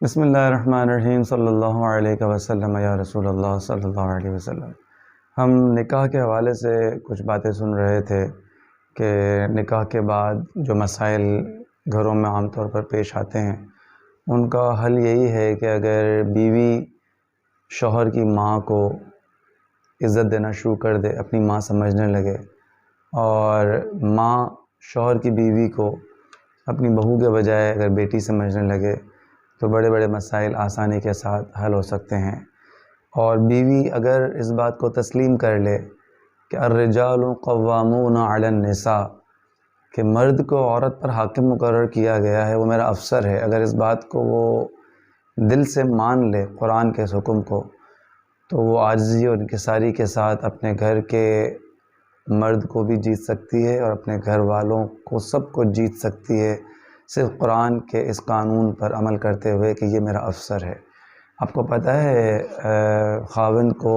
بسم اللہ الرحمن الرحیم صلی اللہ علیہ وسلم یا رسول اللہ صلی اللہ علیہ وسلم۔ ہم نکاح کے حوالے سے کچھ باتیں سن رہے تھے کہ نکاح کے بعد جو مسائل گھروں میں عام طور پر پیش آتے ہیں ان کا حل یہی ہے کہ اگر بیوی شوہر کی ماں کو عزت دینا شروع کر دے، اپنی ماں سمجھنے لگے، اور ماں شوہر کی بیوی کو اپنی بہو کے بجائے اگر بیٹی سمجھنے لگے تو بڑے بڑے مسائل آسانی کے ساتھ حل ہو سکتے ہیں۔ اور بیوی اگر اس بات کو تسلیم کر لے کہ الرجال قوامون علی النساء، کہ مرد کو عورت پر حاکم مقرر کیا گیا ہے، وہ میرا افسر ہے، اگر اس بات کو وہ دل سے مان لے قرآن کے اس حکم کو، تو وہ عاجزی اور انکساری کے ساتھ اپنے گھر کے مرد کو بھی جیت سکتی ہے اور اپنے گھر والوں کو سب کو جیت سکتی ہے، صرف قرآن کے اس قانون پر عمل کرتے ہوئے کہ یہ میرا افسر ہے۔ آپ کو پتہ ہے خاوند کو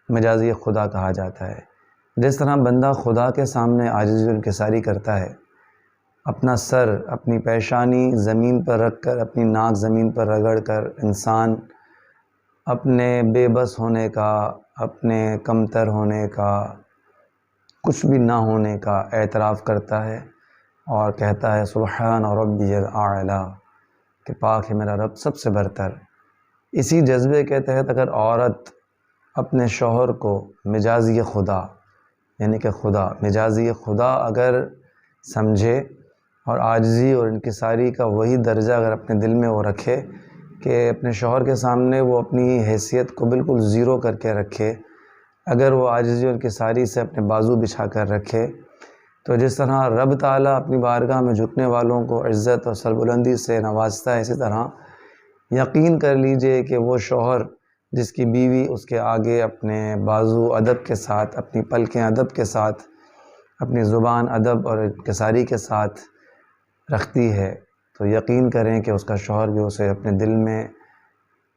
مجازی خدا کہا جاتا ہے۔ جس طرح بندہ خدا کے سامنے عاجزی و انکساری کرتا ہے، اپنا سر، اپنی پیشانی زمین پر رکھ کر، اپنی ناک زمین پر رگڑ کر انسان اپنے بے بس ہونے کا، اپنے کمتر ہونے کا، کچھ بھی نہ ہونے کا اعتراف کرتا ہے اور کہتا ہے سبحان ربی الاعلی، کہ پاک ہے میرا رب سب سے برتر۔ اسی جذبے کے تحت اگر عورت اپنے شوہر کو مجازی خدا، یعنی کہ مجازی خدا اگر سمجھے اور عاجزی اور انکساری کا وہی درجہ اگر اپنے دل میں وہ رکھے کہ اپنے شوہر کے سامنے وہ اپنی حیثیت کو بالکل زیرو کر کے رکھے، اگر وہ عاجزی اور انکساری سے اپنے بازو بچھا کر رکھے، تو جس طرح رب تعالیٰ اپنی بارگاہ میں جھکنے والوں کو عزت اور سربلندی سے نوازتا ہے، اسی طرح یقین کر لیجئے کہ وہ شوہر جس کی بیوی اس کے آگے اپنے بازو ادب کے ساتھ، اپنی پلکیں ادب کے ساتھ، اپنی زبان ادب اور انکساری کے ساتھ رکھتی ہے، تو یقین کریں کہ اس کا شوہر بھی اسے اپنے دل میں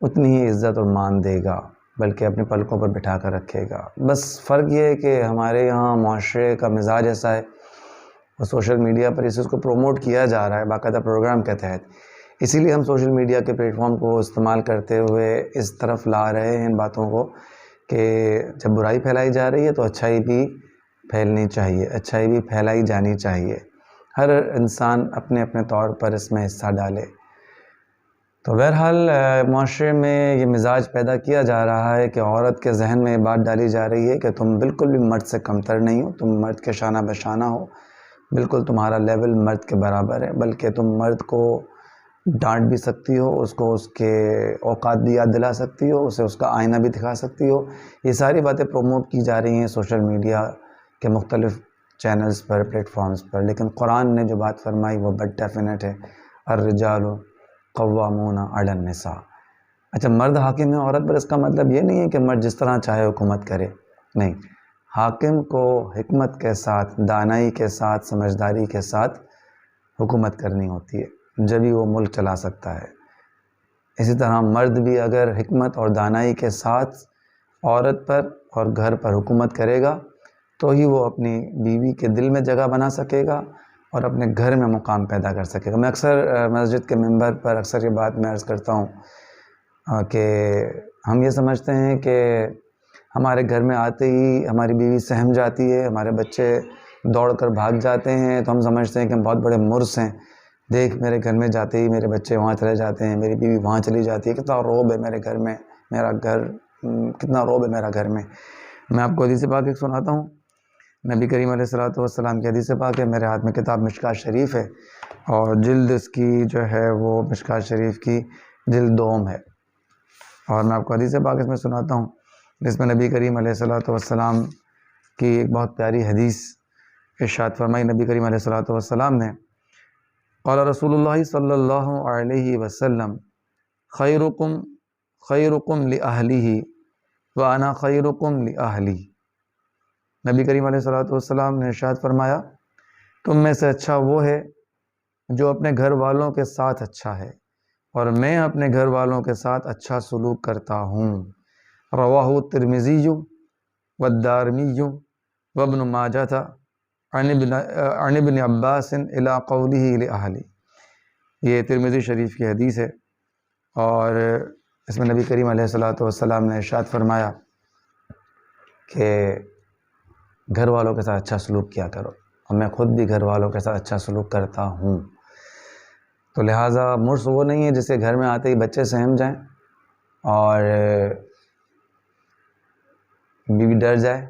اتنی ہی عزت اور مان دے گا، بلکہ اپنی پلکوں پر بٹھا کر رکھے گا۔ بس فرق یہ ہے کہ ہمارے یہاں معاشرے کا مزاج ایسا ہے اور سوشل میڈیا پر اس چیز کو پروموٹ کیا جا رہا ہے باقاعدہ پروگرام کے تحت، اسی لیے ہم سوشل میڈیا کے پلیٹ فارم کو استعمال کرتے ہوئے اس طرف لا رہے ہیں ان باتوں کو کہ جب برائی پھیلائی جا رہی ہے تو اچھائی بھی پھیلنی چاہیے، اچھائی بھی پھیلائی جانی چاہیے، ہر انسان اپنے اپنے طور پر اس میں حصہ ڈالے۔ تو بہرحال معاشرے میں یہ مزاج پیدا کیا جا رہا ہے کہ عورت کے ذہن میں یہ بات ڈالی جا رہی ہے کہ تم بالکل بھی مرد سے کمتر نہیں ہو، تم مرد کے شانہ بشانہ ہو، بالکل تمہارا لیول مرد کے برابر ہے، بلکہ تم مرد کو ڈانٹ بھی سکتی ہو، اس کو اس کے اوقات بھی یاد دلا سکتی ہو، اسے اس کا آئینہ بھی دکھا سکتی ہو۔ یہ ساری باتیں پروموٹ کی جا رہی ہیں سوشل میڈیا کے مختلف چینلز پر، پلیٹ فارمز پر، لیکن قرآن نے جو بات فرمائی وہ بڑا ڈیفینیٹ ہے، الرجال قوامون علی النساء۔ اچھا، مرد حاکم ہے عورت پر، اس کا مطلب یہ نہیں ہے کہ مرد جس طرح چاہے حکومت کرے، نہیں، حاکم کو حکمت کے ساتھ، دانائی کے ساتھ، سمجھداری کے ساتھ حکومت کرنی ہوتی ہے، جبھی وہ ملک چلا سکتا ہے۔ اسی طرح مرد بھی اگر حکمت اور دانائی کے ساتھ عورت پر اور گھر پر حکومت کرے گا تو ہی وہ اپنی بیوی کے دل میں جگہ بنا سکے گا اور اپنے گھر میں مقام پیدا کر سکے گا۔ میں اکثر مسجد کے منبر پر اکثر یہ بات میں عرض کرتا ہوں کہ ہم یہ سمجھتے ہیں کہ ہمارے گھر میں آتے ہی ہماری بیوی سہم جاتی ہے، ہمارے بچے دوڑ کر بھاگ جاتے ہیں، تو ہم سمجھتے ہیں کہ ہم بہت بڑے مرس ہیں، دیکھ میرے گھر میں جاتے ہی میرے بچے وہاں چلے جاتے ہیں، میری بیوی وہاں چلی جاتی ہے، کتنا روب ہے میرے گھر میں، میرا گھر کتنا روب ہے میرا گھر میں۔ میں آپ کو حدیث پاک ایک سناتا ہوں، نبی کریم علیہ الصلوۃ والسلام کی حدیث پاک ہے، میرے ہاتھ میں کتاب مشکوٰۃ شریف ہے اور جلد اس کی جو ہے وہ مشکوٰۃ شریف کی جلد دوم ہے، اور میں آپ کو حدیث پاک اس میں سناتا ہوں جس میں نبی کریم علیہ الصلوۃ والسلام کی ایک بہت پیاری حدیث ارشاد فرمائی نبی کریم علیہ الصلوۃ والسلام نے، قال رسول اللہ صلی اللہ علیہ وسلم خیرکم خیرکم لأہلہ وانا خیرکم لأہلی۔ نبی کریم علیہ الصلوۃ والسلام نے ارشاد فرمایا، تم میں سے اچھا وہ ہے جو اپنے گھر والوں کے ساتھ اچھا ہے، اور میں اپنے گھر والوں کے ساتھ اچھا سلوک کرتا ہوں۔ رواہ الترمذی والدارمی وابن ماجہ عن ابن عباس الی قولہ لأہلی۔ یہ ترمذی شریف کی حدیث ہے اور اس میں نبی کریم علیہ الصلوۃ والسلام نے ارشاد فرمایا کہ گھر والوں کے ساتھ اچھا سلوک کیا کرو، اور میں خود بھی گھر والوں کے ساتھ اچھا سلوک کرتا ہوں۔ تو لہٰذا مرس وہ نہیں ہے جس کے گھر میں آتے ہی بچے سہم جائیں اور بیوی ڈر جائے،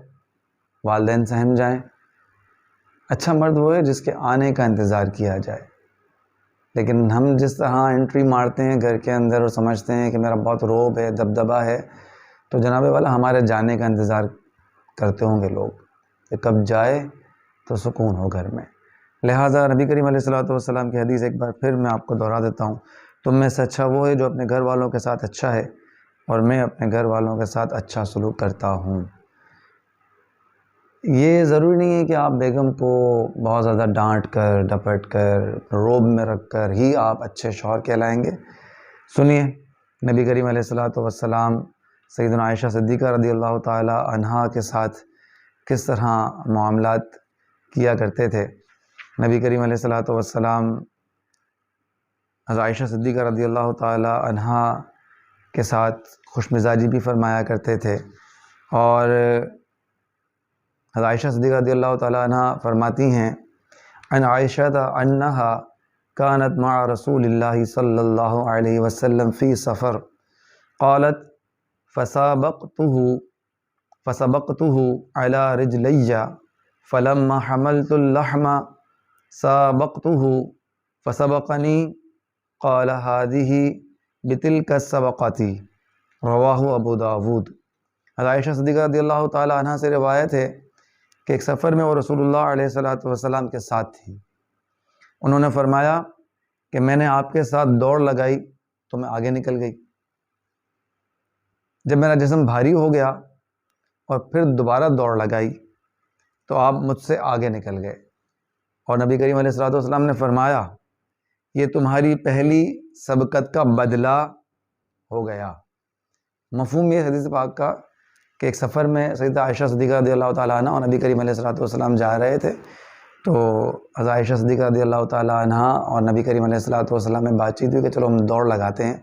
والدین سہم جائیں۔ اچھا مرد وہ ہے جس کے آنے کا انتظار کیا جائے۔ لیکن ہم جس طرح انٹری مارتے ہیں گھر کے اندر اور سمجھتے ہیں کہ میرا بہت روب ہے، دبدبہ ہے، تو جناب والا ہمارے جانے کا انتظار کرتے ہوں گے لوگ کہ کب جائے تو سکون ہو گھر میں۔ لہٰذا نبی کریم علیہ الصلوۃ والسلام کی حدیث ایک بار پھر میں آپ کو دہرا دیتا ہوں، تم میں سے اچھا وہ ہے جو اپنے گھر والوں کے ساتھ اچھا ہے، اور میں اپنے گھر والوں کے ساتھ اچھا سلوک کرتا ہوں۔ یہ ضروری نہیں ہے کہ آپ بیگم کو بہت زیادہ ڈانٹ کر، ڈپٹ کر، روب میں رکھ کر ہی آپ اچھے شوہر کہلائیں گے۔ سنیے نبی کریم علیہ الصلوۃ والسلام سیدنا عائشہ صدیقہ رضی اللہ تعالی عنہا کے ساتھ کس طرح معاملات کیا کرتے تھے۔ نبی کریم علیہ الصلوۃ والسلام حضرت عائشہ صدیقہ رضی اللہ تعالی عنہا کے ساتھ خوش مزاجی بھی فرمایا کرتے تھے، اور حضرت عائشہ صدیقہ رضی اللہ تعالی عنہا فرماتی ہیں ان عائشہ انہا کانت مع رسول اللہ صلی اللہ علیہ وسلم فی سفر قالت فسبقته على رجلی فلما حملت اللحم سابقته فسبقنی قال هذه بتلك السبقة رواہ ابو داود۔ حضرت عائشہ صدیقہ رضی اللہ تعالی عنہ سے روایت ہے کہ ایک سفر میں وہ رسول اللہ علیہ الصلوۃ والسلام کے ساتھ تھی۔ انہوں نے فرمایا کہ میں نے آپ کے ساتھ دوڑ لگائی تو میں آگے نکل گئی، جب میرا جسم بھاری ہو گیا اور پھر دوبارہ دوڑ لگائی تو آپ مجھ سے آگے نکل گئے، اور نبی کریم علیہ الصلوۃ والسلام نے فرمایا یہ تمہاری پہلی سبقت کا بدلہ ہو گیا۔ مفہوم یہ حدیث پاک کا کہ ایک سفر میں سیدہ عائشہ صدیقہ رضی اللہ تعالیٰ عنہ اور نبی کریم علیہ الصلوۃ والسلام جا رہے تھے، تو حضرت عائشہ صدیقہ رضی اللہ تعالیٰ عنہ اور نبی کریم علیہ الصلوۃ والسلام میں بات چیت ہوئی کہ چلو ہم دوڑ لگاتے ہیں۔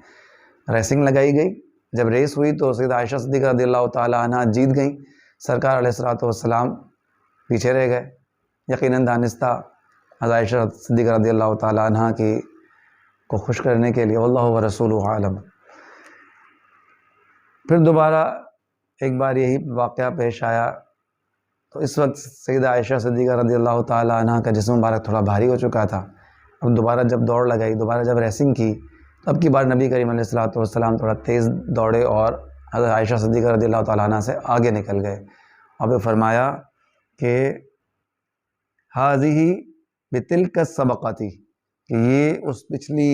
ریسنگ لگائی گئی، جب ریس ہوئی تو سیدہ عائشہ صدیقہ رضی اللہ تعالیٰ عنہ جیت گئیں، سرکار علیہ الصلوۃ والسلام پیچھے رہ گئے، یقیناً دانستہ حضرت عائشہ صدیقہ رضی اللہ تعالیٰ عنہ کو خوش کرنے کے لیے، واللہ ورسولہ عالم۔ پھر دوبارہ ایک بار یہی واقعہ پیش آیا، تو اس وقت سیدہ عائشہ صدیقہ رضی اللہ تعالیٰ عنہ کا جسم مبارک تھوڑا بھاری ہو چکا تھا۔ اب دوبارہ جب دوڑ لگائی، دوبارہ جب ریسنگ کی، تو اب کی بار نبی کریم علیہ الصلوۃ والسلام تھوڑا تیز دوڑے اور حضرت عائشہ صدیقہ رضی اللہ تعالیٰ عنہ سے آگے نکل گئے، اور پھر فرمایا کہ ہذہ بتلک السبقۃ، کہ یہ اس پچھلی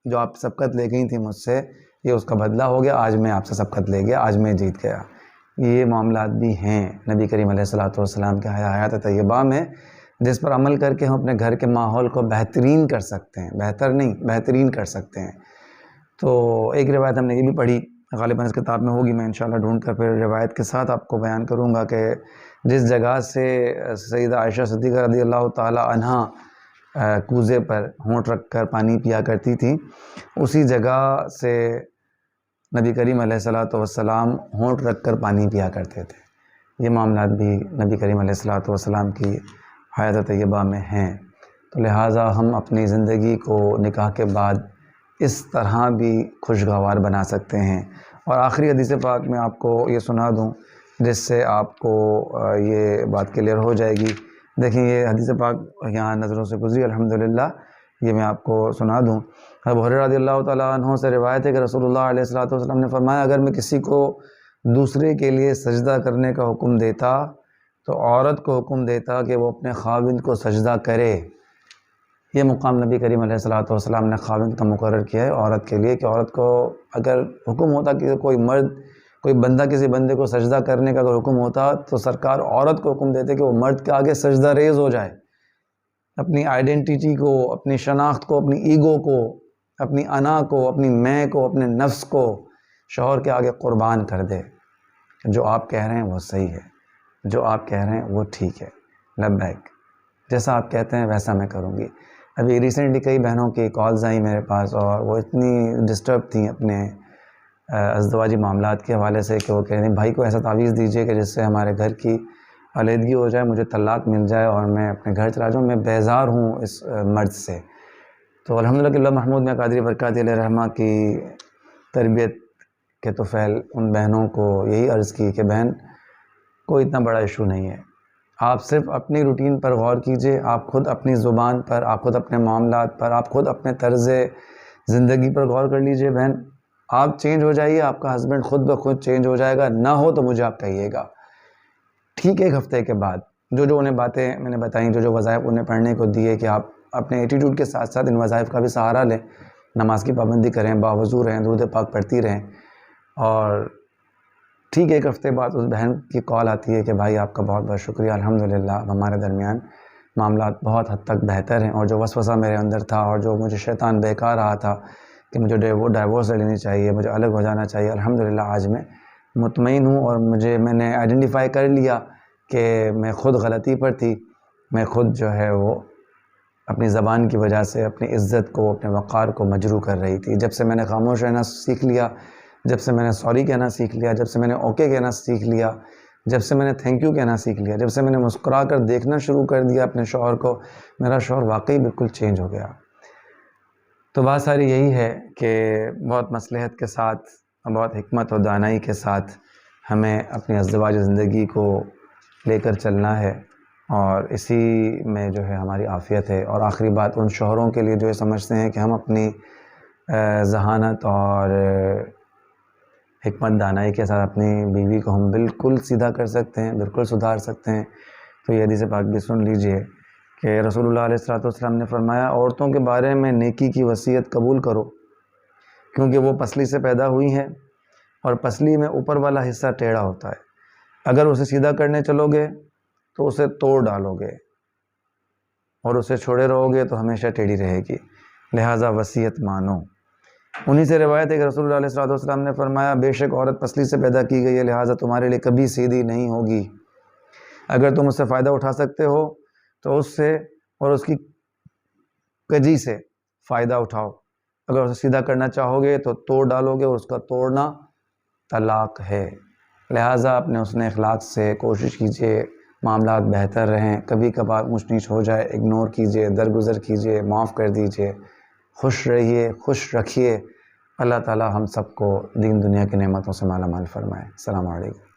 جو آپ سبقت لے گئی تھی مجھ سے، یہ اس کا بدلہ ہو گیا، آج میں آپ سے سبقت لے گیا، آج میں جیت گیا۔ یہ معاملات بھی ہیں نبی کریم علیہ الصلوۃ والسلام کے حیات طیبہ میں، جس پر عمل کر کے ہم اپنے گھر کے ماحول کو بہترین کر سکتے ہیں، بہتر نہیں بہترین کر سکتے ہیں۔ تو ایک روایت ہم نے یہ بھی پڑھی، غالباً اس کتاب میں ہوگی، میں انشاءاللہ ڈھونڈ کر پھر روایت کے ساتھ آپ کو بیان کروں گا، کہ جس جگہ سے سیدہ عائشہ صدیقہ رضی اللہ تعالی عنہ کوزے پر ہونٹ رکھ کر پانی پیا کرتی تھیں، اسی جگہ سے نبی کریم علیہ الصلوۃ والسلام ہونٹ رکھ کر پانی پیا کرتے تھے۔ یہ معاملات بھی نبی کریم علیہ الصلوۃ والسلام کی حیات طیبہ میں ہیں۔ تو لہٰذا ہم اپنی زندگی کو نکاح کے بعد اس طرح بھی خوشگوار بنا سکتے ہیں۔ اور آخری حدیث پاک میں آپ کو یہ سنا دوں جس سے آپ کو یہ بات کلیئر ہو جائے گی۔ دیکھیں یہ حدیث پاک یہاں نظروں سے گزری الحمدللہ، یہ میں آپ کو سنا دوں۔ ابو ہریرہ رضی اللہ تعالیٰ عنہ سے روایت ہے کہ رسول اللہ علیہ الصلوۃ والسلام نے فرمایا اگر میں کسی کو دوسرے کے لیے سجدہ کرنے کا حکم دیتا تو عورت کو حکم دیتا کہ وہ اپنے خاوند کو سجدہ کرے۔ یہ مقام نبی کریم علیہ الصلوۃ والسلام نے خاوند کا مقرر کیا ہے عورت کے لیے، کہ عورت کو اگر حکم ہوتا کہ کوئی مرد، کوئی بندہ کسی بندے کو سجدہ کرنے کا اگر حکم ہوتا تو سرکار عورت کو حکم دیتے کہ وہ مرد کے آگے سجدہ ریز ہو جائے، اپنی آئیڈینٹیٹی کو، اپنی شناخت کو، اپنی ایگو کو، اپنی انا کو، اپنی میں کو، اپنے نفس کو شوہر کے آگے قربان کر دے۔ جو آپ کہہ رہے ہیں وہ صحیح ہے، جو آپ کہہ رہے ہیں وہ ٹھیک ہے، لبیک، جیسا آپ کہتے ہیں ویسا میں کروں گی۔ ابھی ریسنٹلی کئی بہنوں کی کالز آئیں میرے پاس اور وہ اتنی ڈسٹرب تھیں اپنے ازدواجی معاملات کے حوالے سے کہ وہ کہہ رہے ہیں بھائی کو ایسا تعویذ دیجیے کہ جس سے ہمارے گھر کی علیحدگی ہو جائے، مجھے طلاق مل جائے اور میں اپنے گھر چلا جاؤں، میں بیزار ہوں اس مرض سے۔ تو الحمدللہ کہ اللہ محمود میاں قادری برکاتہ علیہ رحمہ کی تربیت کے طفیل ان بہنوں کو یہی عرض کی کہ بہن کوئی اتنا بڑا ایشو نہیں ہے، آپ صرف اپنی روٹین پر غور کیجئے، آپ خود اپنی زبان پر، آپ خود اپنے معاملات پر، آپ خود اپنے طرز زندگی پر غور کر لیجئے بہن، آپ چینج ہو جائیے، آپ کا ہسبینڈ خود بخود چینج ہو جائے گا، نہ ہو تو مجھے آپ کہیے گا۔ ٹھیک 1 ہفتے کے بعد جو انہیں باتیں میں نے بتائیں، جو وظائف انہیں پڑھنے کو دیے کہ آپ اپنے ایٹیٹیوڈ کے ساتھ ساتھ ان وظائف کا بھی سہارا لیں، نماز کی پابندی کریں، باوضو رہیں، درود پاک پڑھتی رہیں، اور ٹھیک 1 ہفتے بعد اس بہن کی کال آتی ہے کہ بھائی آپ کا بہت بہت شکریہ، الحمدللہ اب ہمارے درمیان معاملات بہت حد تک بہتر ہیں، اور جو وسوسہ میرے اندر تھا اور جو مجھے شیطان بہکا رہا تھا کہ مجھے ڈائیورس لے لینی چاہیے، مجھے الگ ہو جانا چاہیے، الحمدللہ آج میں مطمئن ہوں، اور میں نے آئیڈینٹیفائی کر لیا کہ میں خود غلطی پر تھی، میں خود جو ہے وہ اپنی زبان کی وجہ سے اپنی عزت کو، اپنے وقار کو مجروح کر رہی تھی۔ جب سے میں نے خاموش رہنا سیکھ لیا، جب سے میں نے سوری کہنا سیکھ لیا، جب سے میں نے اوکے کہنا سیکھ لیا، جب سے میں نے تھینک یو کہنا سیکھ لیا، جب سے میں نے مسکرا کر دیکھنا شروع کر دیا اپنے شوہر کو، میرا شوہر واقعی بالکل چینج ہو گیا۔ تو بات ساری یہی ہے کہ بہت مصلحت کے ساتھ، بہت حکمت و دانائی کے ساتھ ہمیں اپنی ازدواجی زندگی کو لے کر چلنا ہے، اور اسی میں جو ہے ہماری عافیت ہے۔ اور آخری بات ان شوہروں کے لیے جو یہ سمجھتے ہیں کہ ہم اپنی ذہانت اور حکمت دانائی کے ساتھ اپنی بیوی کو ہم بالکل سیدھا کر سکتے ہیں، بالکل سدھار سکتے ہیں، تو یہ حدیث پاک بھی سن لیجئے کہ رسول اللہ علیہ السلام نے فرمایا عورتوں کے بارے میں نیکی کی وصیت قبول کرو، کیونکہ وہ پسلی سے پیدا ہوئی ہیں، اور پسلی میں اوپر والا حصہ ٹیڑھا ہوتا ہے، اگر اسے سیدھا کرنے چلو گے تو اسے توڑ ڈالو گے، اور اسے چھوڑے رہو گے تو ہمیشہ ٹیڑھی رہے گی، لہٰذا وصیت مانو۔ انہی سے روایت ہے کہ رسول اللہ علیہ السلام نے فرمایا بے شک عورت پسلی سے پیدا کی گئی ہے، لہٰذا تمہارے لیے کبھی سیدھی نہیں ہوگی، اگر تم اس سے فائدہ اٹھا سکتے ہو تو اس سے اور اس کی کجی سے فائدہ اٹھاؤ، اگر اسے سیدھا کرنا چاہو گے تو توڑ ڈالو گے، اور اس کا توڑنا طلاق ہے، لہٰذا اپنے حسن اخلاق سے کوشش کیجئے معاملات بہتر رہیں، کبھی کبھار اونچ نیچ ہو جائے اگنور کیجئے، درگزر کیجئے، معاف کر دیجئے، خوش رہیے، خوش رکھیے۔ اللہ تعالی ہم سب کو دین دنیا کی نعمتوں سے مالا مال فرمائے۔ السلام علیکم۔